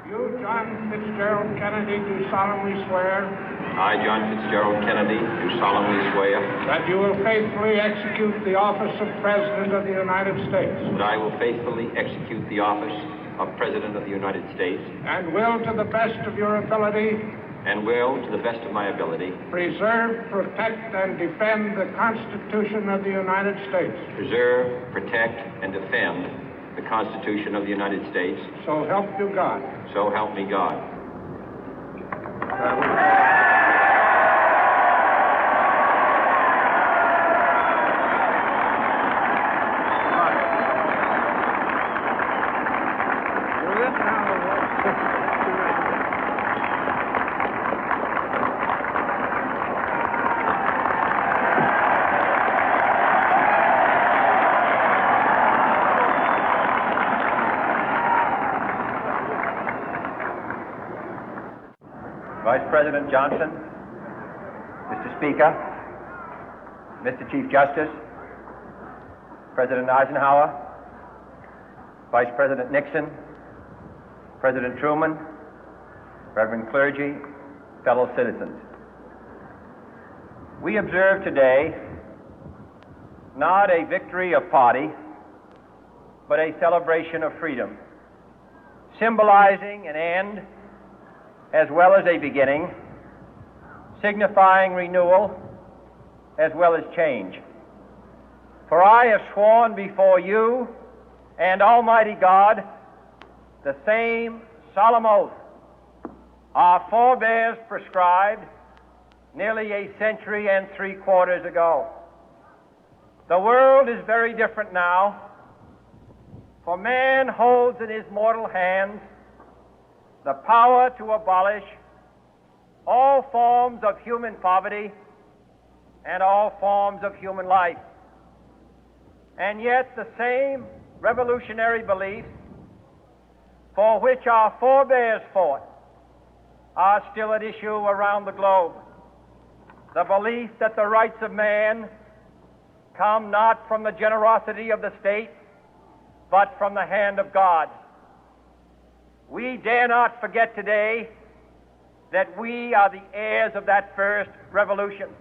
You, John Fitzgerald Kennedy, do solemnly swear I, John Fitzgerald Kennedy, do solemnly swear that you will faithfully execute the office of President of the United States that I will faithfully execute the office of President of the United States and will, to the best of your ability, and will, to the best of my ability, preserve, protect, and defend the Constitution of the United States. preserve, protect, and defend the Constitution of the United States. So help you God. So help me God. Vice President Johnson, Mr. Speaker, Mr. Chief Justice, President Eisenhower, Vice President Nixon, President Truman, Reverend clergy, fellow citizens. We observe today not a victory of party, but a celebration of freedom, symbolizing an end as well as a beginning, signifying renewal as well as change. For I have sworn before you and Almighty God the same solemn oath our forebears prescribed nearly a century and 3/4 ago. The world is very different now, for man holds in his mortal hands the power to abolish all forms of human poverty and all forms of human life. And yet the same revolutionary beliefs for which our forebears fought are still at issue around the globe. The belief that the rights of man come not from the generosity of the state, but from the hand of God. We dare not forget today that we are the heirs of that first revolution.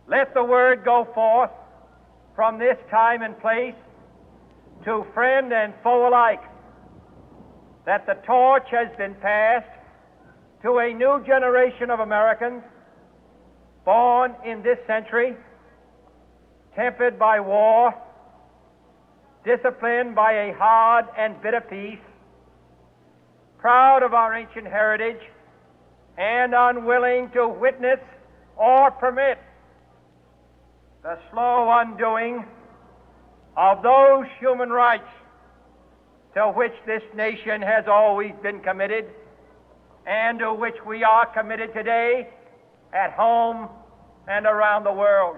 Let the word go forth from this time and place to friend and foe alike that the torch has been passed to a new generation of Americans born in this century, tempered by war, disciplined by a hard and bitter peace, proud of our ancient heritage, and unwilling to witness or permit the slow undoing of those human rights to which this nation has always been committed and to which we are committed today at home and around the world.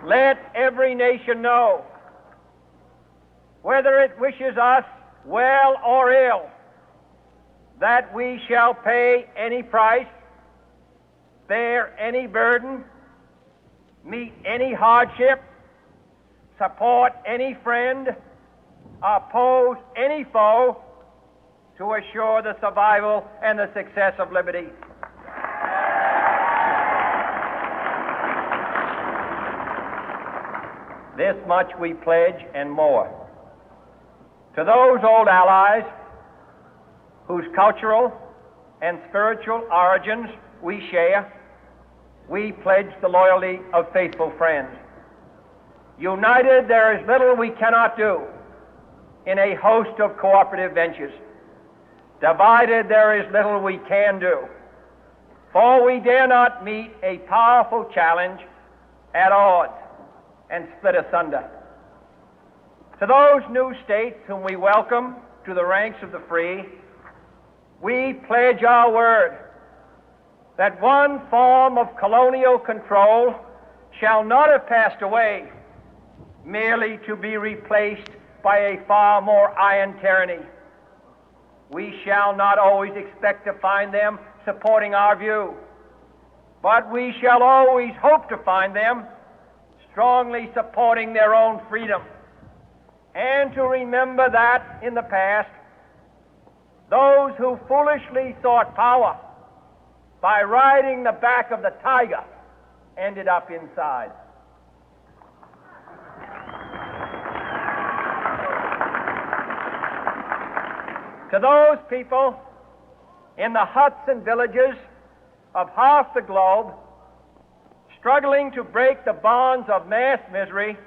Let every nation know, whether it wishes us well or ill, that we shall pay any price, bear any burden, meet any hardship, support any friend, oppose any foe to assure the survival and the success of liberty. This much we pledge and more. To those old allies whose cultural and spiritual origins we share, we pledge the loyalty of faithful friends. United, there is little we cannot do in a host of cooperative ventures. Divided, there is little we can do, for we dare not meet a powerful challenge at odds and split asunder. To those new states whom we welcome to the ranks of the free, we pledge our word that one form of colonial control shall not have passed away, merely to be replaced by a far more iron tyranny. We shall not always expect to find them supporting our view, but we shall always hope to find them strongly supporting their own freedom, and to remember that in the past, those who foolishly sought power by riding the back of the tiger ended up inside. To those people in the huts and villages of half the globe struggling to break the bonds of mass misery,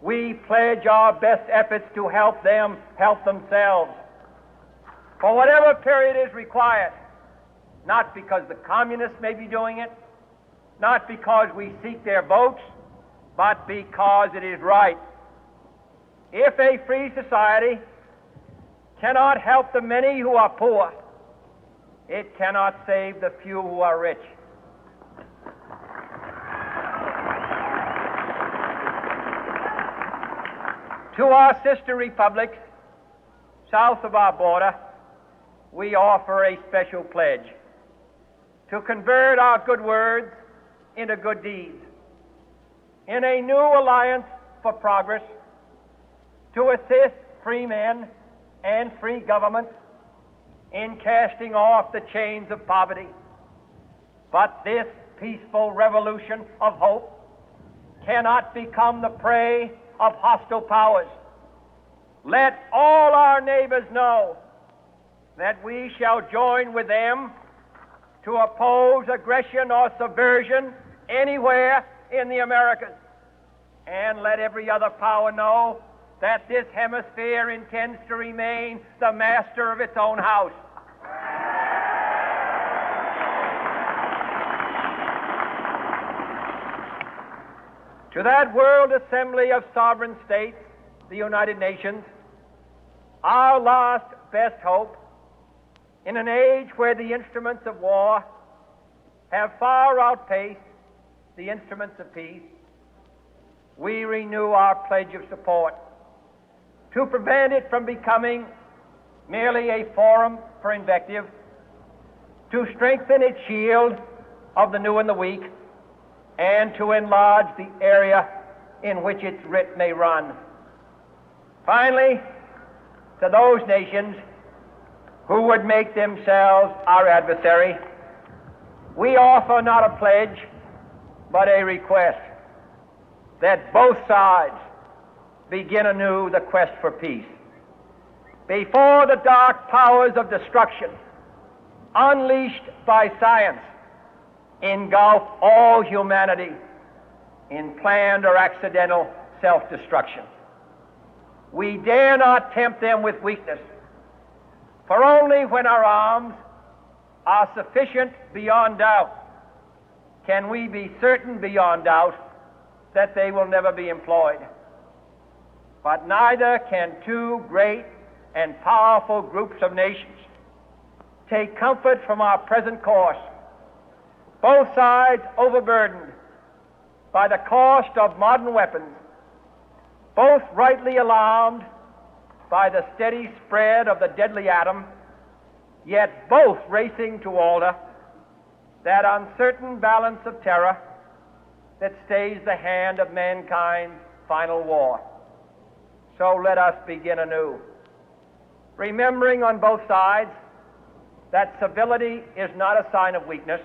we pledge our best efforts to help them help themselves for whatever period is required, not because the communists may be doing it, not because we seek their votes, but because it is right. If a free society cannot help the many who are poor, it cannot save the few who are rich. To our sister republics south of our border, we offer a special pledge to convert our good words into good deeds, in a new alliance for progress, to assist free men and free governments in casting off the chains of poverty. But this peaceful revolution of hope cannot become the prey of hostile powers. Let all our neighbors know that we shall join with them to oppose aggression or subversion anywhere in the Americas. And let every other power know that this hemisphere intends to remain the master of its own house. To that World Assembly of Sovereign States, the United Nations, our last best hope, in an age where the instruments of war have far outpaced the instruments of peace, we renew our pledge of support to prevent it from becoming merely a forum for invective, to strengthen its shield of the new and the weak, and to enlarge the area in which its writ may run. Finally, to those nations who would make themselves our adversary, we offer not a pledge, but a request that both sides begin anew the quest for peace. Before the dark powers of destruction, unleashed by science, engulf all humanity in planned or accidental self-destruction, we dare not tempt them with weakness, for only when our arms are sufficient beyond doubt can we be certain beyond doubt that they will never be employed. But neither can two great and powerful groups of nations take comfort from our present course, both sides overburdened by the cost of modern weapons, both rightly alarmed by the steady spread of the deadly atom, yet both racing to alter that uncertain balance of terror that stays the hand of mankind's final war. So let us begin anew, remembering on both sides that civility is not a sign of weakness,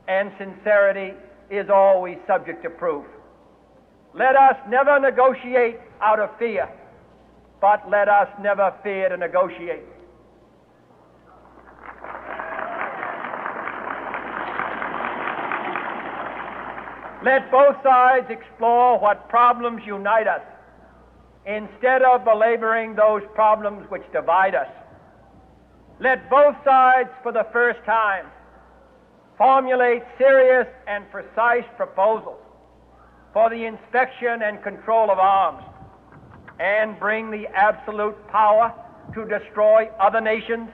and sincerity is always subject to proof. Let us never negotiate out of fear, but let us never fear to negotiate. Let both sides explore what problems unite us, instead of belaboring those problems which divide us. Let both sides, for the first time, formulate serious and precise proposals for the inspection and control of arms, and bring the absolute power to destroy other nations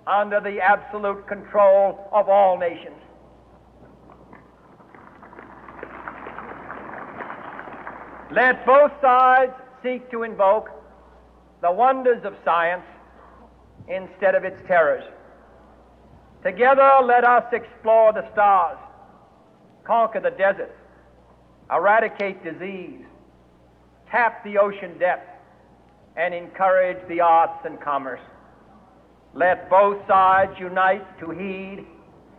under the absolute control of all nations. Let both sides seek to invoke the wonders of science instead of its terrors. Together, let us explore the stars, conquer the deserts, eradicate disease, tap the ocean depth, and encourage the arts and commerce. Let both sides unite to heed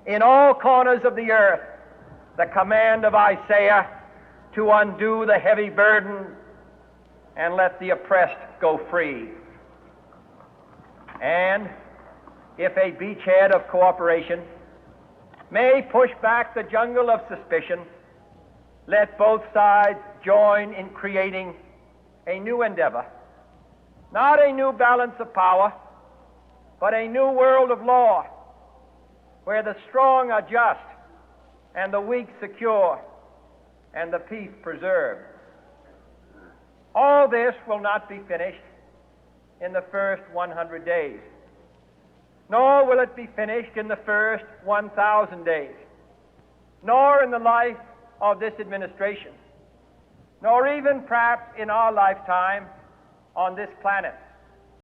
in all corners of the earth the command of Isaiah to undo the heavy burden and let the oppressed go free. And if a beachhead of cooperation may push back the jungle of suspicion, let both sides join in creating a new endeavor, not a new balance of power, but a new world of law, where the strong are just and the weak secure and the peace preserved. All this will not be finished in the first 100 days, nor will it be finished in the first 1,000 days, nor in the life of this administration, nor even perhaps in our lifetime on this planet.